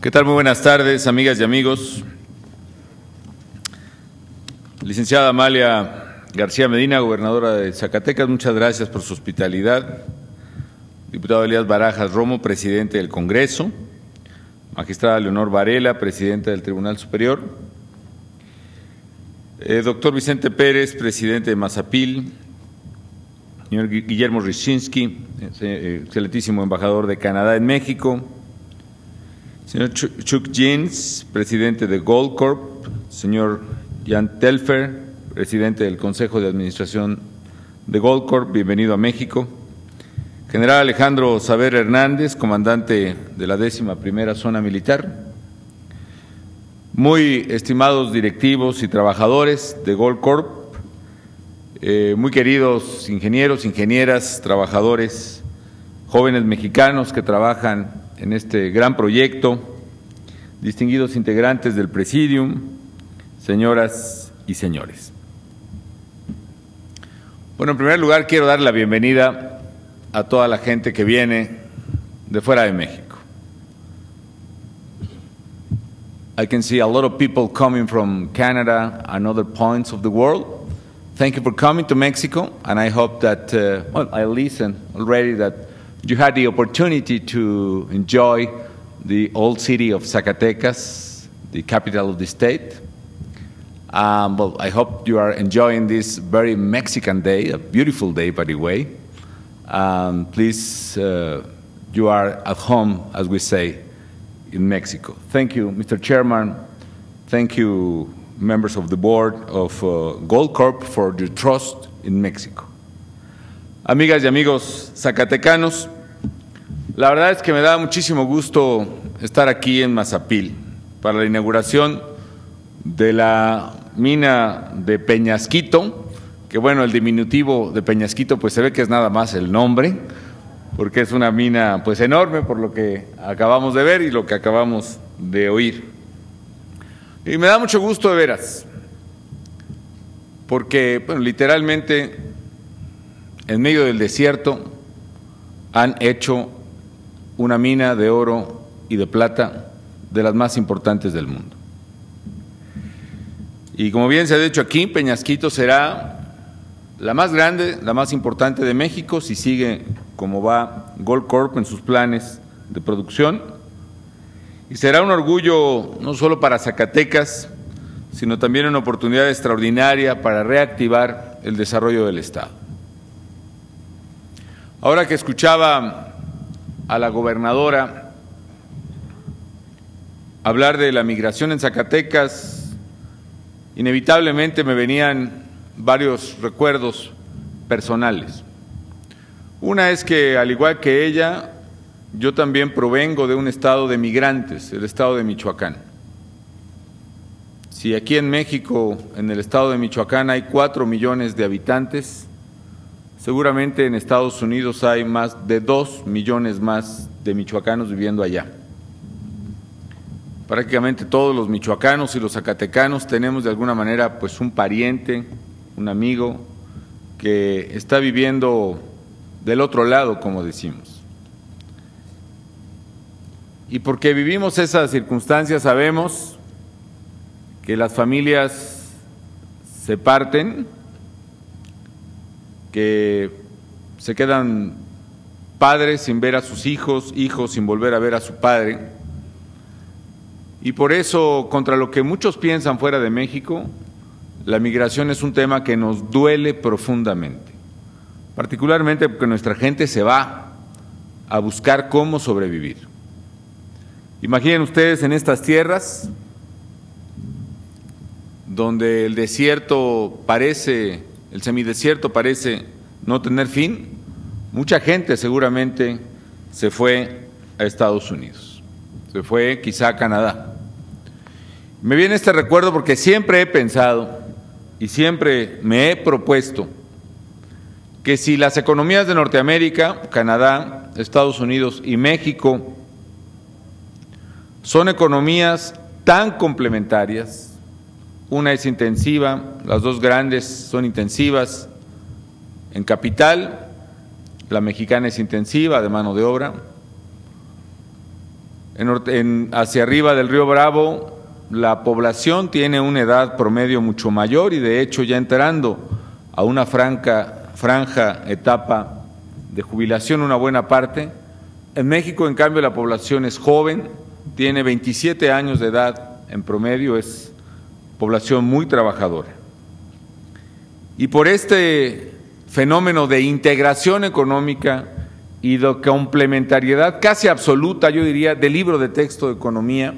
¿Qué tal? Muy buenas tardes, amigas y amigos. Licenciada Amalia García Medina, gobernadora de Zacatecas, muchas gracias por su hospitalidad. Diputado Elías Barajas Romo, presidente del Congreso. Magistrada Leonor Varela, presidenta del Tribunal Superior. Doctor Vicente Pérez, presidente de Mazapil. Señor Guillermo Ryshinsky, excelentísimo embajador de Canadá en México. Señor Chuck Jeans, presidente de Goldcorp. Señor Jan Telfer, presidente del Consejo de Administración de Goldcorp, bienvenido a México. General Alejandro Saber Hernández, comandante de la 11ª Zona Militar. Muy estimados directivos y trabajadores de Goldcorp, muy queridos ingenieros, ingenieras, trabajadores, jóvenes mexicanos que trabajan en este gran proyecto, distinguidos integrantes del Presidium, señoras y señores. Bueno, en primer lugar quiero dar la bienvenida a toda la gente que viene de fuera de México. I can see a lot of people coming from Canada and other points of the world. Thank you for coming to Mexico, and I hope that, I listened already that you had the opportunity to enjoy the old city of Zacatecas, the capital of the state. I hope you are enjoying this very Mexican day, a beautiful day, by the way. Please, you are at home, as we say, in Mexico. Thank you, Mr. Chairman. Thank you, members of the board of Goldcorp, for your trust in Mexico. Amigas y amigos zacatecanos, la verdad es que me da muchísimo gusto estar aquí en Mazapil para la inauguración de la mina de Peñasquito, que bueno, el diminutivo de Peñasquito pues se ve que es nada más el nombre, porque es una mina pues enorme por lo que acabamos de ver y lo que acabamos de oír. Y me da mucho gusto de veras, porque bueno, literalmente en medio del desierto han hecho una mina de oro y de plata de las más importantes del mundo. Y como bien se ha dicho aquí, Peñasquito será la más grande, la más importante de México si sigue como va Goldcorp en sus planes de producción. Y será un orgullo no solo para Zacatecas, sino también una oportunidad extraordinaria para reactivar el desarrollo del Estado. Ahora que escuchaba a la gobernadora hablar de la migración en Zacatecas, inevitablemente me venían varios recuerdos personales. Una es que, al igual que ella, yo también provengo de un estado de migrantes, el estado de Michoacán. Si aquí en México, en el estado de Michoacán, hay 4 millones de habitantes, seguramente en Estados Unidos hay más de 2 millones más de michoacanos viviendo allá. Prácticamente todos los michoacanos y los zacatecanos tenemos de alguna manera pues un pariente, un amigo que está viviendo del otro lado, como decimos. Y porque vivimos esas circunstancias sabemos que las familias se parten, que se quedan padres sin ver a sus hijos, hijos sin volver a ver a su padre. Y por eso, contra lo que muchos piensan fuera de México, la migración es un tema que nos duele profundamente, particularmente porque nuestra gente se va a buscar cómo sobrevivir. Imaginen ustedes en estas tierras donde el desierto parece, el semidesierto parece no tener fin, mucha gente seguramente se fue a Estados Unidos, se fue quizá a Canadá. Me viene este recuerdo porque siempre he pensado y siempre me he propuesto que si las economías de Norteamérica, Canadá, Estados Unidos y México son economías tan complementarias, una es intensiva, las dos grandes son intensivas en capital, la mexicana es intensiva de mano de obra, hacia arriba del río Bravo, la población tiene una edad promedio mucho mayor y de hecho ya entrando a una franja etapa de jubilación una buena parte. En México, en cambio, la población es joven, tiene 27 años de edad en promedio, es población muy trabajadora. Y por este fenómeno de integración económica y de complementariedad casi absoluta, yo diría, del libro de texto de economía,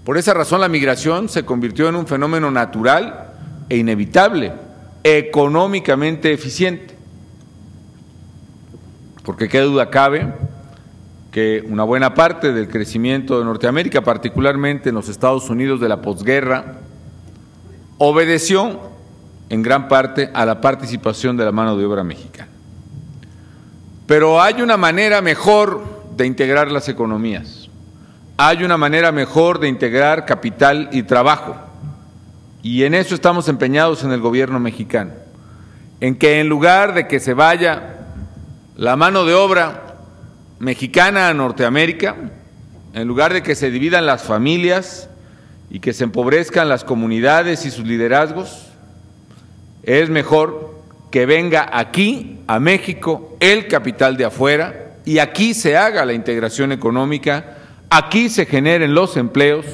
por esa razón la migración se convirtió en un fenómeno natural e inevitable, económicamente eficiente. Porque qué duda cabe que una buena parte del crecimiento de Norteamérica, particularmente en los Estados Unidos de la posguerra, obedeció en gran parte a la participación de la mano de obra mexicana. Pero hay una manera mejor de integrar las economías, hay una manera mejor de integrar capital y trabajo, y en eso estamos empeñados en el gobierno mexicano, en que en lugar de que se vaya la mano de obra mexicana a Norteamérica, en lugar de que se dividan las familias y que se empobrezcan las comunidades y sus liderazgos, es mejor que venga aquí, a México, el capital de afuera y aquí se haga la integración económica, aquí se generen los empleos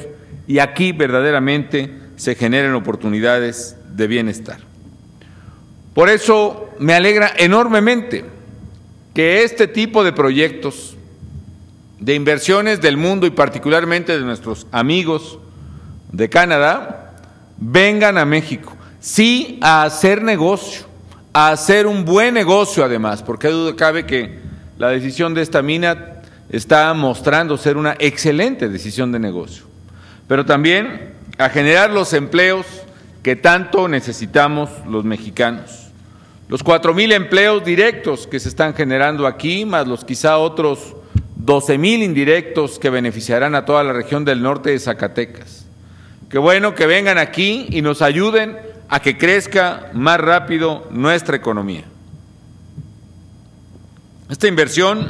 y aquí verdaderamente se generen oportunidades de bienestar. Por eso me alegra enormemente que este tipo de proyectos, de inversiones del mundo y particularmente de nuestros amigos de Canadá, vengan a México, sí a hacer negocio, a hacer un buen negocio además, porque duda cabe que la decisión de esta mina está mostrando ser una excelente decisión de negocio, pero también a generar los empleos que tanto necesitamos los mexicanos. Los 4,000 empleos directos que se están generando aquí, más los quizá otros 12,000 indirectos que beneficiarán a toda la región del norte de Zacatecas. Qué bueno que vengan aquí y nos ayuden a que crezca más rápido nuestra economía. Esta inversión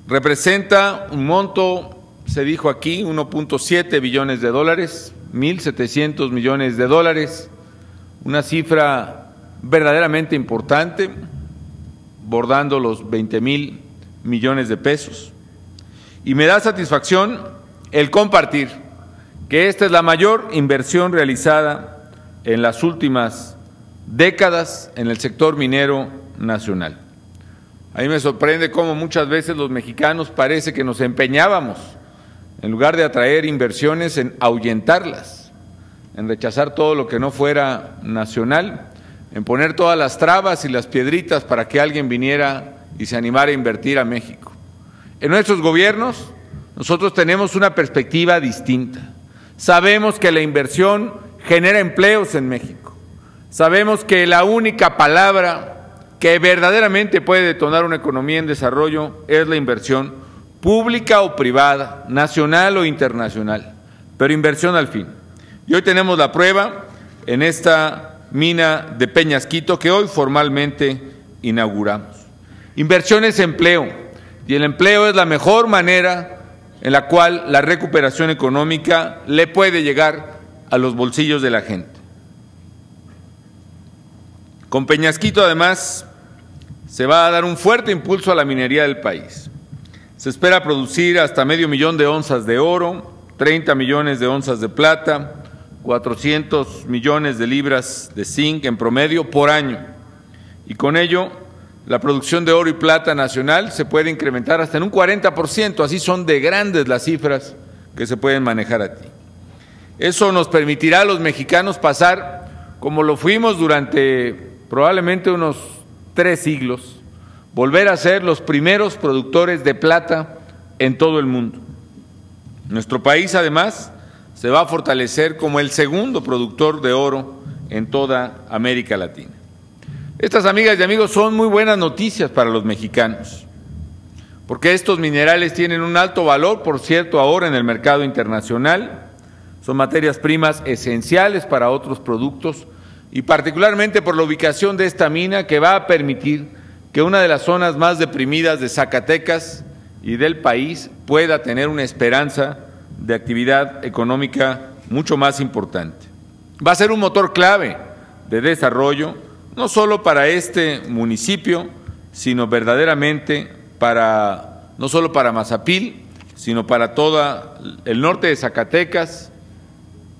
representa un monto, se dijo aquí, 1.7 billones de dólares, 1.700 millones de dólares, una cifra verdaderamente importante, bordando los 20,000 millones de pesos. Y me da satisfacción el compartir que esta es la mayor inversión realizada en las últimas décadas en el sector minero nacional. A mí me sorprende cómo muchas veces los mexicanos parece que nos empeñábamos, en lugar de atraer inversiones, en ahuyentarlas, en rechazar todo lo que no fuera nacional, en poner todas las trabas y las piedritas para que alguien viniera y se animara a invertir a México. En nuestros gobiernos, nosotros tenemos una perspectiva distinta. Sabemos que la inversión genera empleos en México. Sabemos que la única palabra que verdaderamente puede detonar una economía en desarrollo es la inversión pública o privada, nacional o internacional, pero inversión al fin. Y hoy tenemos la prueba en esta mina de Peñasquito que hoy formalmente inauguramos. Inversión es empleo y el empleo es la mejor manera en la cual la recuperación económica le puede llegar a los bolsillos de la gente. Con Peñasquito además se va a dar un fuerte impulso a la minería del país. Se espera producir hasta 500,000 de onzas de oro, 30 millones de onzas de plata, 400 millones de libras de zinc en promedio por año. Y con ello, la producción de oro y plata nacional se puede incrementar hasta en un 40%, así son de grandes las cifras que se pueden manejar aquí. Eso nos permitirá a los mexicanos pasar, como lo fuimos durante probablemente unos 3 siglos, volver a ser los primeros productores de plata en todo el mundo. Nuestro país, además, se va a fortalecer como el segundo productor de oro en toda América Latina. Estas, amigas y amigos, son muy buenas noticias para los mexicanos, porque estos minerales tienen un alto valor, por cierto, ahora en el mercado internacional, son materias primas esenciales para otros productos y particularmente por la ubicación de esta mina que va a permitir que una de las zonas más deprimidas de Zacatecas y del país pueda tener una esperanza de actividad económica mucho más importante. Va a ser un motor clave de desarrollo, no solo para este municipio, sino verdaderamente no solo para Mazapil, sino para todo el norte de Zacatecas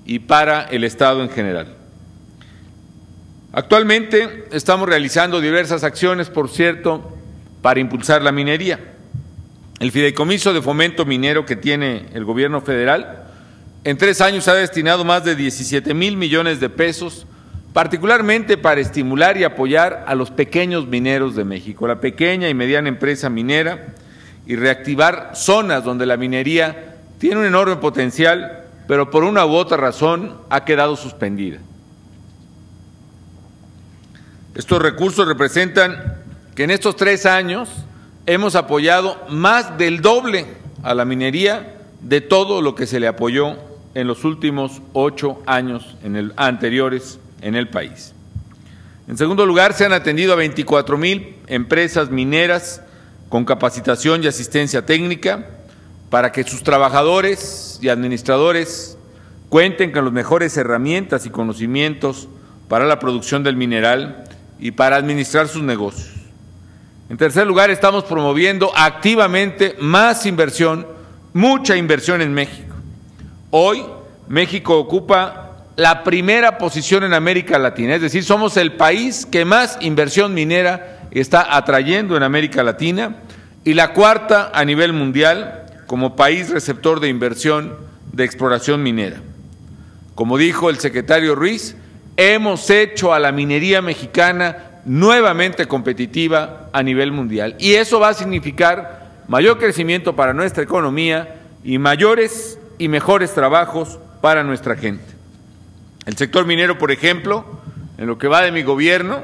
y para el Estado en general. Actualmente estamos realizando diversas acciones, por cierto, para impulsar la minería. El fideicomiso de fomento minero que tiene el gobierno federal, en 3 años ha destinado más de 17,000 millones de pesos, particularmente para estimular y apoyar a los pequeños mineros de México, la pequeña y mediana empresa minera, y reactivar zonas donde la minería tiene un enorme potencial, pero por una u otra razón ha quedado suspendida. Estos recursos representan que en estos 3 años hemos apoyado más del doble a la minería de todo lo que se le apoyó en los últimos 8 años anteriores en el país. En segundo lugar, se han atendido a 24,000 empresas mineras con capacitación y asistencia técnica para que sus trabajadores y administradores cuenten con las mejores herramientas y conocimientos para la producción del mineral y para administrar sus negocios. En tercer lugar, estamos promoviendo activamente más inversión, mucha inversión en México. Hoy, México ocupa la primera posición en América Latina, es decir, somos el país que más inversión minera está atrayendo en América Latina y la cuarta a nivel mundial como país receptor de inversión de exploración minera. Como dijo el secretario Ruiz, hemos hecho a la minería mexicana nuevamente competitiva a nivel mundial. Y eso va a significar mayor crecimiento para nuestra economía y mayores y mejores trabajos para nuestra gente. El sector minero, por ejemplo, en lo que va de mi gobierno,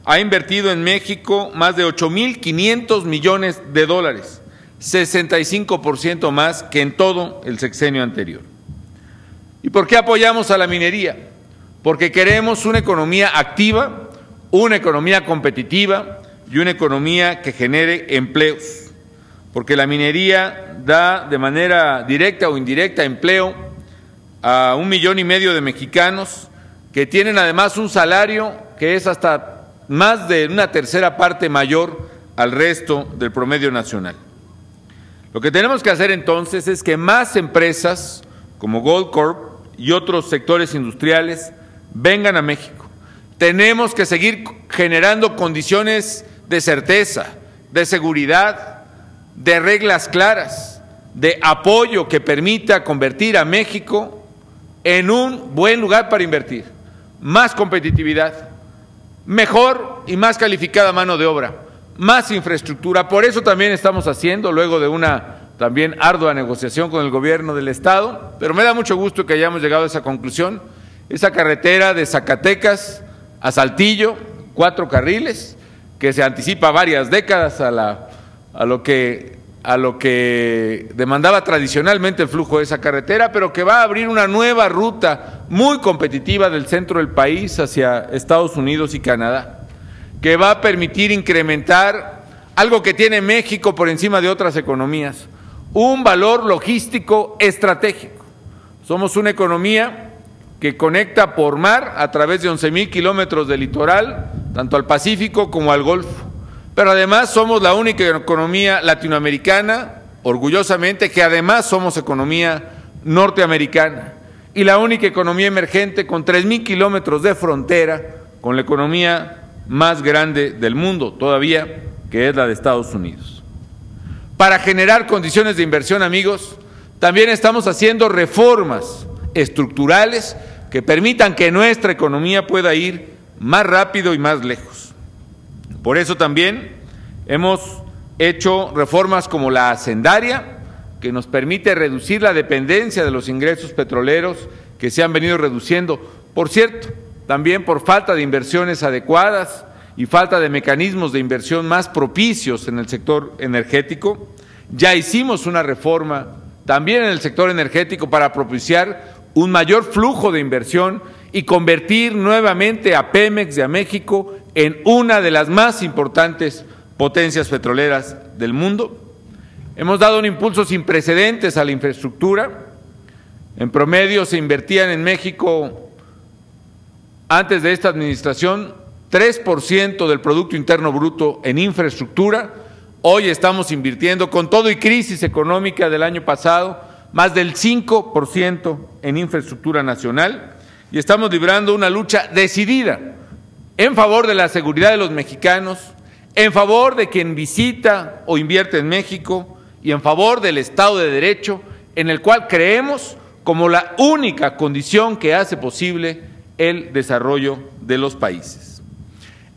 ha invertido en México más de 8,500 millones de dólares, 65% más que en todo el sexenio anterior. ¿Y por qué apoyamos a la minería? Porque queremos una economía activa, una economía competitiva y una economía que genere empleos, porque la minería da de manera directa o indirecta empleo a 1,5 millones de mexicanos que tienen además un salario que es hasta más de una tercera parte mayor al resto del promedio nacional. Lo que tenemos que hacer entonces es que más empresas como Goldcorp y otros sectores industriales vengan a México. Tenemos que seguir generando condiciones de certeza, de seguridad, de reglas claras, de apoyo que permita convertir a México en un buen lugar para invertir, más competitividad, mejor y más calificada mano de obra, más infraestructura. Por eso también estamos haciendo, luego de una también ardua negociación con el gobierno del Estado, pero me da mucho gusto que hayamos llegado a esa conclusión, esa carretera de Zacatecas a Saltillo, 4 carriles, que se anticipa varias décadas a lo que demandaba tradicionalmente el flujo de esa carretera, pero que va a abrir una nueva ruta muy competitiva del centro del país hacia Estados Unidos y Canadá, que va a permitir incrementar algo que tiene México por encima de otras economías, un valor logístico estratégico. Somos una economía que conecta por mar a través de 11,000 kilómetros de litoral, tanto al Pacífico como al Golfo. Pero además somos la única economía latinoamericana, orgullosamente, que además somos economía norteamericana, y la única economía emergente con 3,000 kilómetros de frontera con la economía más grande del mundo, todavía, que es la de Estados Unidos. Para generar condiciones de inversión, amigos, también estamos haciendo reformas estructurales que permitan que nuestra economía pueda ir más rápido y más lejos. Por eso también hemos hecho reformas como la hacendaria, que nos permite reducir la dependencia de los ingresos petroleros que se han venido reduciendo, por cierto, también por falta de inversiones adecuadas y falta de mecanismos de inversión más propicios en el sector energético. Ya hicimos una reforma también en el sector energético para propiciar un mayor flujo de inversión y convertir nuevamente a Pemex y a México en una de las más importantes potencias petroleras del mundo. Hemos dado un impulso sin precedentes a la infraestructura. En promedio se invertían en México, antes de esta administración, 3% del Producto Interno Bruto en infraestructura. Hoy estamos invirtiendo, con todo y crisis económica del año pasado, más del 5% en infraestructura nacional, y estamos librando una lucha decidida en favor de la seguridad de los mexicanos, en favor de quien visita o invierte en México y en favor del Estado de Derecho, en el cual creemos como la única condición que hace posible el desarrollo de los países.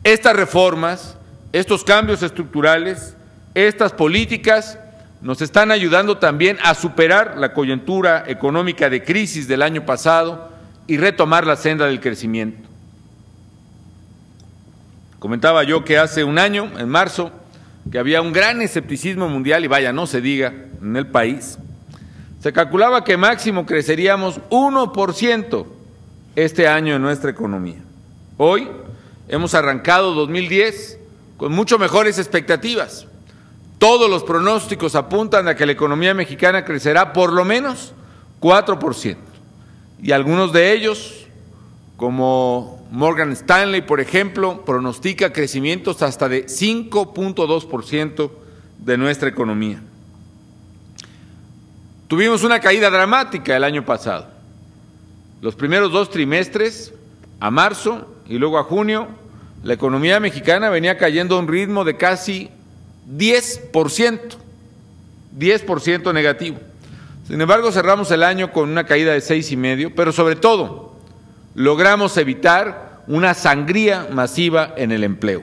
Estas reformas, estos cambios estructurales, estas políticas nos están ayudando también a superar la coyuntura económica de crisis del año pasado y retomar la senda del crecimiento. Comentaba yo que hace un año, en marzo, que había un gran escepticismo mundial, y vaya, no se diga, en el país. Se calculaba que máximo creceríamos 1% este año en nuestra economía. Hoy hemos arrancado 2010 con mucho mejores expectativas. Todos los pronósticos apuntan a que la economía mexicana crecerá por lo menos 4%. Y algunos de ellos, como Morgan Stanley, por ejemplo, pronostica crecimientos hasta de 5.2% de nuestra economía. Tuvimos una caída dramática el año pasado. Los primeros 2 trimestres, a marzo y luego a junio, la economía mexicana venía cayendo a un ritmo de casi 10% negativo. Sin embargo, cerramos el año con una caída de 6,5%, pero sobre todo logramos evitar una sangría masiva en el empleo.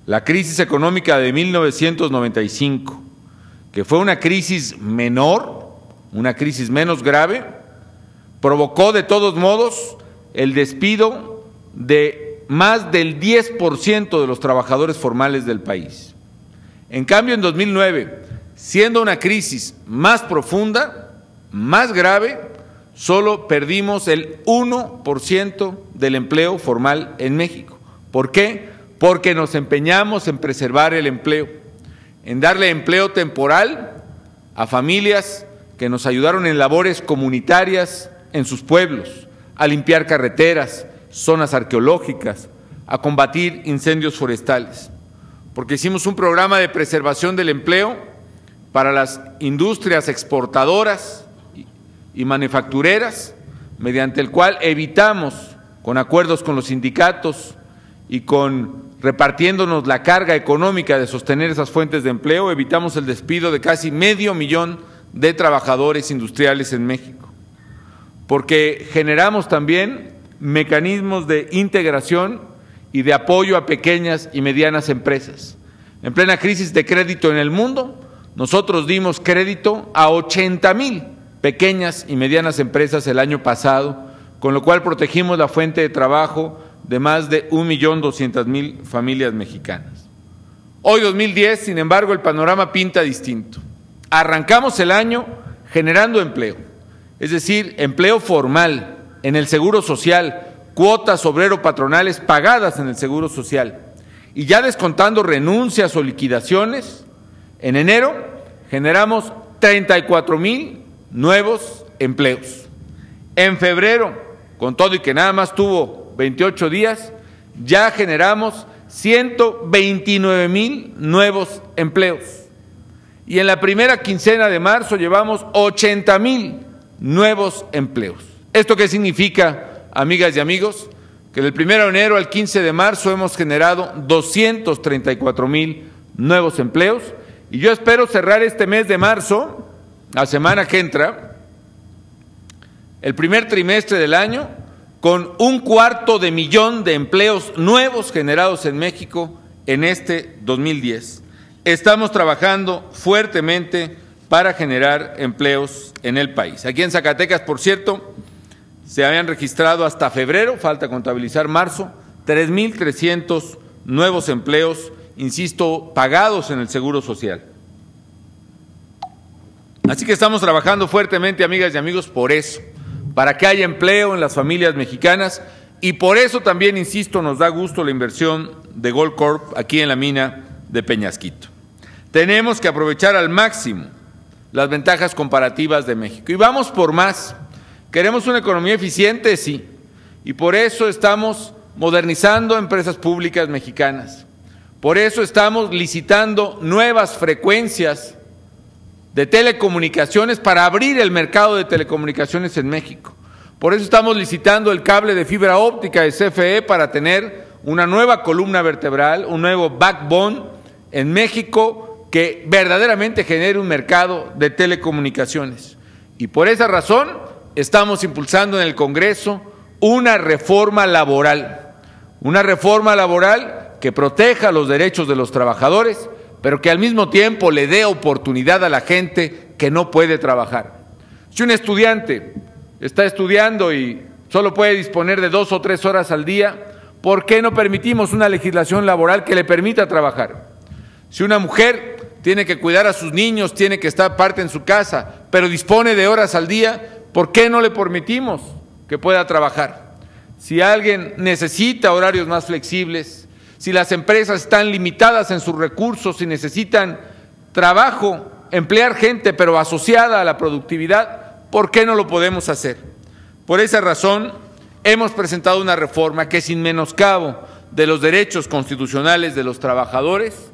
La crisis económica de 1995, que fue una crisis menor, una crisis menos grave, provocó de todos modos el despido de más del 10% de los trabajadores formales del país. En cambio, en 2009, siendo una crisis más profunda, más grave, solo perdimos el 1% del empleo formal en México. ¿Por qué? Porque nos empeñamos en preservar el empleo, en darle empleo temporal a familias que nos ayudaron en labores comunitarias en sus pueblos, a limpiar carreteras, zonas arqueológicas, a combatir incendios forestales. Porque hicimos un programa de preservación del empleo para las industrias exportadoras y manufactureras, mediante el cual evitamos, con acuerdos con los sindicatos y repartiéndonos la carga económica de sostener esas fuentes de empleo, evitamos el despido de casi 500,000 de trabajadores industriales en México. Porque generamos también mecanismos de integración y de apoyo a pequeñas y medianas empresas. En plena crisis de crédito en el mundo, nosotros dimos crédito a 80,000 pequeñas y medianas empresas el año pasado, con lo cual protegimos la fuente de trabajo de más de 1,200,000 familias mexicanas. Hoy, 2010, sin embargo, el panorama pinta distinto. Arrancamos el año generando empleo, es decir, empleo formal en el Seguro Social, cuotas obrero-patronales pagadas en el Seguro Social, y ya descontando renuncias o liquidaciones, en enero generamos 34,000 nuevos empleos. En febrero, con todo y que nada más tuvo 28 días, ya generamos 129,000 nuevos empleos. Y en la primera quincena de marzo llevamos 80,000 nuevos empleos. ¿Esto qué significa, amigas y amigos? Que del 1 de enero al 15 de marzo hemos generado 234,000 nuevos empleos, y yo espero cerrar este mes de marzo, la semana que entra, el primer trimestre del año, con 250,000 de empleos nuevos generados en México en este 2010. Estamos trabajando fuertemente para generar empleos en el país. Aquí en Zacatecas, por cierto, se habían registrado hasta febrero, falta contabilizar marzo, 3,300 nuevos empleos, insisto, pagados en el Seguro Social. Así que estamos trabajando fuertemente, amigas y amigos, por eso, para que haya empleo en las familias mexicanas, y por eso también, insisto, nos da gusto la inversión de Goldcorp aquí en la mina de Peñasquito. Tenemos que aprovechar al máximo las ventajas comparativas de México. Y vamos por más. Queremos una economía eficiente, sí, y por eso estamos modernizando empresas públicas mexicanas. Por eso estamos licitando nuevas frecuencias de telecomunicaciones para abrir el mercado de telecomunicaciones en México. Por eso estamos licitando el cable de fibra óptica de CFE para tener una nueva columna vertebral, un nuevo backbone en México que verdaderamente genere un mercado de telecomunicaciones. Y por esa razón estamos impulsando en el Congreso una reforma laboral que proteja los derechos de los trabajadores, pero que al mismo tiempo le dé oportunidad a la gente que no puede trabajar. Si un estudiante está estudiando y solo puede disponer de 2 o 3 horas al día, ¿por qué no permitimos una legislación laboral que le permita trabajar? Si una mujer tiene que cuidar a sus niños, tiene que estar parte en su casa, pero dispone de horas al día, ¿por qué no le permitimos que pueda trabajar? Si alguien necesita horarios más flexibles, si las empresas están limitadas en sus recursos y necesitan trabajo, emplear gente pero asociada a la productividad, ¿por qué no lo podemos hacer? Por esa razón hemos presentado una reforma que, sin menoscabo de los derechos constitucionales de los trabajadores,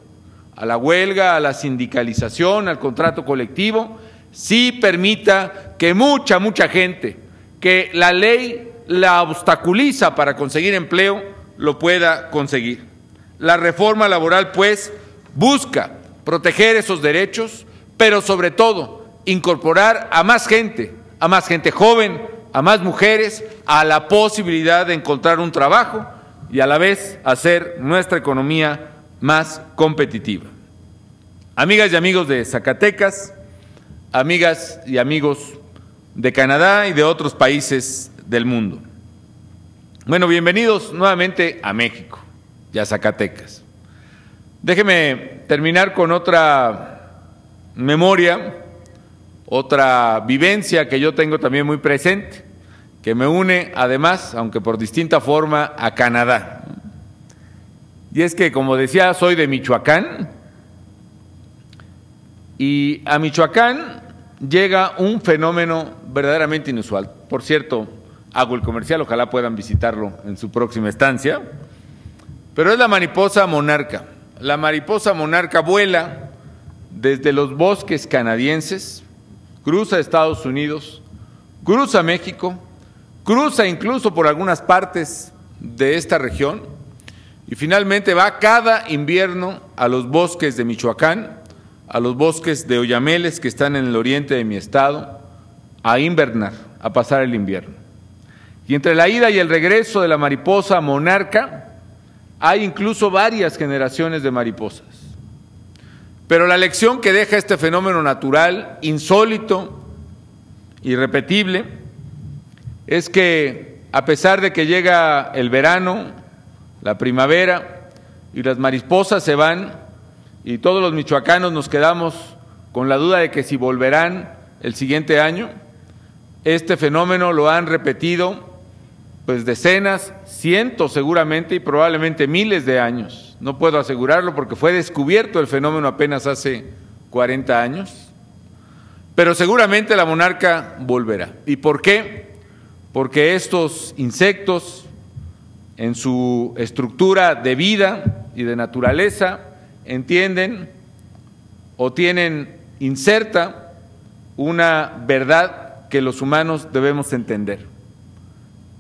a la huelga, a la sindicalización, al contrato colectivo, sí permita que mucha gente que la ley la obstaculiza para conseguir empleo, lo pueda conseguir. La reforma laboral, pues, busca proteger esos derechos, pero sobre todo incorporar a más gente joven, a más mujeres, a la posibilidad de encontrar un trabajo y a la vez hacer nuestra economía más competitiva. Amigas y amigos de Zacatecas, amigas y amigos de Canadá y de otros países del mundo. Bueno, bienvenidos nuevamente a México y a Zacatecas. Déjeme terminar con otra memoria, otra vivencia que yo tengo también muy presente, que me une además, aunque por distinta forma, a Canadá. Y es que, como decía, soy de Michoacán, y a Michoacán llega un fenómeno verdaderamente inusual. Por cierto, hago el comercial, ojalá puedan visitarlo en su próxima estancia, pero es la mariposa monarca. La mariposa monarca vuela desde los bosques canadienses, cruza Estados Unidos, cruza México, cruza incluso por algunas partes de esta región y finalmente va cada invierno a los bosques de Michoacán, a los bosques de Oyameles que están en el oriente de mi estado, a invernar, a pasar el invierno. Y entre la ida y el regreso de la mariposa monarca hay incluso varias generaciones de mariposas. Pero la lección que deja este fenómeno natural, insólito, irrepetible, es que a pesar de que llega el verano, la primavera y las mariposas se van y todos los michoacanos nos quedamos con la duda de que si volverán el siguiente año, este fenómeno lo han repetido pues decenas, cientos seguramente y probablemente miles de años. No puedo asegurarlo porque fue descubierto el fenómeno apenas hace 40 años, pero seguramente la monarca volverá. ¿Y por qué? Porque estos insectos, en su estructura de vida y de naturaleza, entienden o tienen inserta una verdad que los humanos debemos entender.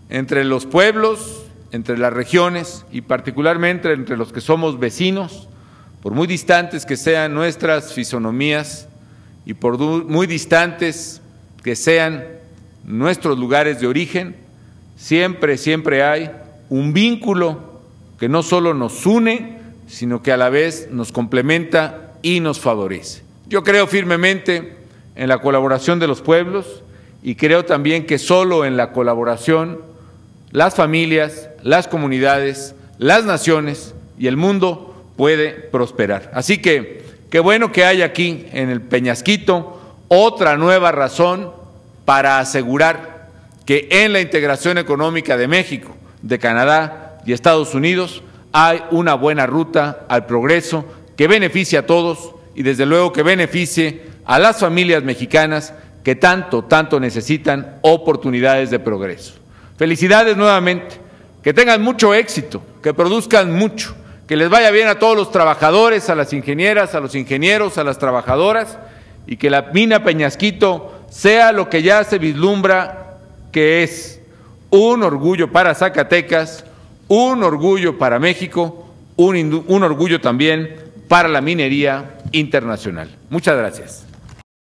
Entre los pueblos, entre las regiones y particularmente entre los que somos vecinos, por muy distantes que sean nuestras fisonomías y por muy distantes que sean nuestros lugares de origen, siempre hay un vínculo que no solo nos une, sino que a la vez nos complementa y nos favorece. Yo creo firmemente en la colaboración de los pueblos y creo también que solo en la colaboración las familias, las comunidades, las naciones y el mundo puede prosperar. Así que qué bueno que hay aquí en el Peñasquito otra nueva razón para asegurar que en la integración económica de México, de Canadá y Estados Unidos hay una buena ruta al progreso que beneficia a todos y desde luego que beneficie a las familias mexicanas que tanto necesitan oportunidades de progreso. Felicidades nuevamente, que tengan mucho éxito, que produzcan mucho, que les vaya bien a todos los trabajadores, a las ingenieras, a los ingenieros, a las trabajadoras, y que la mina Peñasquito sea lo que ya se vislumbra que es un orgullo para Zacatecas, un orgullo para México, un orgullo también para la minería internacional. Muchas gracias.